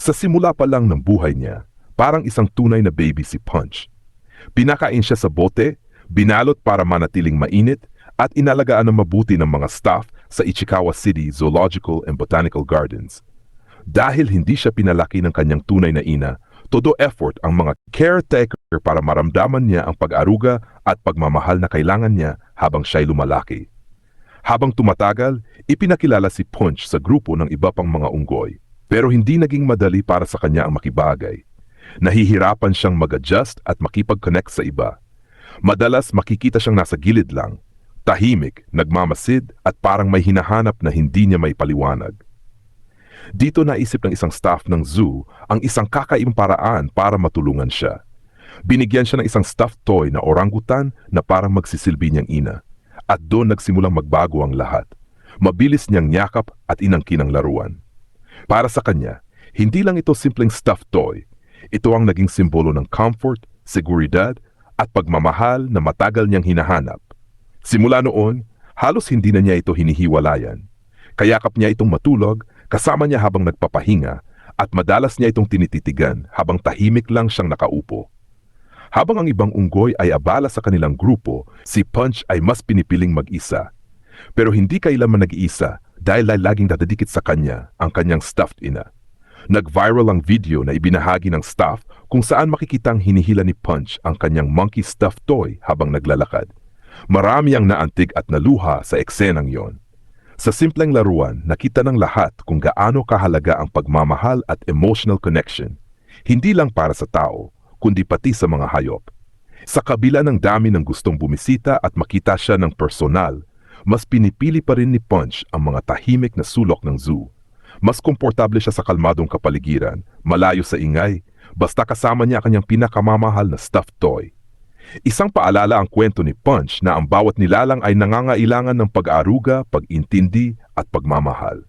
Sa simula pa lang ng buhay niya, parang isang tunay na baby si Punch. Pinakain siya sa bote, binalot para manatiling mainit, at inalagaan ng mabuti ng mga staff sa Ichikawa City Zoological and Botanical Gardens. Dahil hindi siya pinalaki ng kanyang tunay na ina, todo effort ang mga caretaker para maramdaman niya ang pag-aruga at pagmamahal na kailangan niya habang siya'y lumalaki. Habang tumatagal, ipinakilala si Punch sa grupo ng iba pang mga unggoy. Pero hindi naging madali para sa kanya ang makibagay. Nahihirapan siyang mag-adjust at makipag-connect sa iba. Madalas makikita siyang nasa gilid lang, tahimik, nagmamasid at parang may hinahanap na hindi niya may paliwanag. Dito naisip ng isang staff ng zoo ang isang kakaibang paraan para matulungan siya. Binigyan siya ng isang stuffed toy na orangutan na parang magsisilbi niyang ina. At doon nagsimulang magbago ang lahat. Mabilis niyang yakap at inangkin ang laruan. Para sa kanya, hindi lang ito simpleng stuffed toy. Ito ang naging simbolo ng comfort, seguridad, at pagmamahal na matagal niyang hinahanap. Simula noon, halos hindi na niya ito hinihiwalayan. Kayakap niya itong matulog, kasama niya habang nagpapahinga, at madalas niya itong tinititigan habang tahimik lang siyang nakaupo. Habang ang ibang unggoy ay abala sa kanilang grupo, si Punch ay mas pinipiling mag-isa. Pero hindi kailanman nag-iisa dahil laging dadadikit sa kanya ang kanyang stuffed ina. Nag-viral ang video na ibinahagi ng staff kung saan makikitang hinihila ni Punch ang kanyang monkey stuffed toy habang naglalakad. Marami ang naantig at naluha sa eksenang yon. Sa simpleng laruan, nakita ng lahat kung gaano kahalaga ang pagmamahal at emotional connection, hindi lang para sa tao, kundi pati sa mga hayop. Sa kabila ng dami ng gustong bumisita at makita siya ng personal, mas pinipili pa rin ni Punch ang mga tahimik na sulok ng zoo. Mas komportable siya sa kalmadong kapaligiran, malayo sa ingay, basta kasama niya ang kanyang pinakamamahal na stuffed toy. Isang paalala ang kwento ni Punch na ang bawat nilalang ay nangangailangan ng pag-aaruga, pag-intindi at pagmamahal.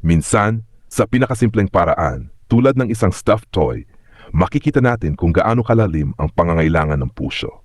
Minsan, sa pinakasimpleng paraan, tulad ng isang stuffed toy, makikita natin kung gaano kalalim ang pangangailangan ng puso.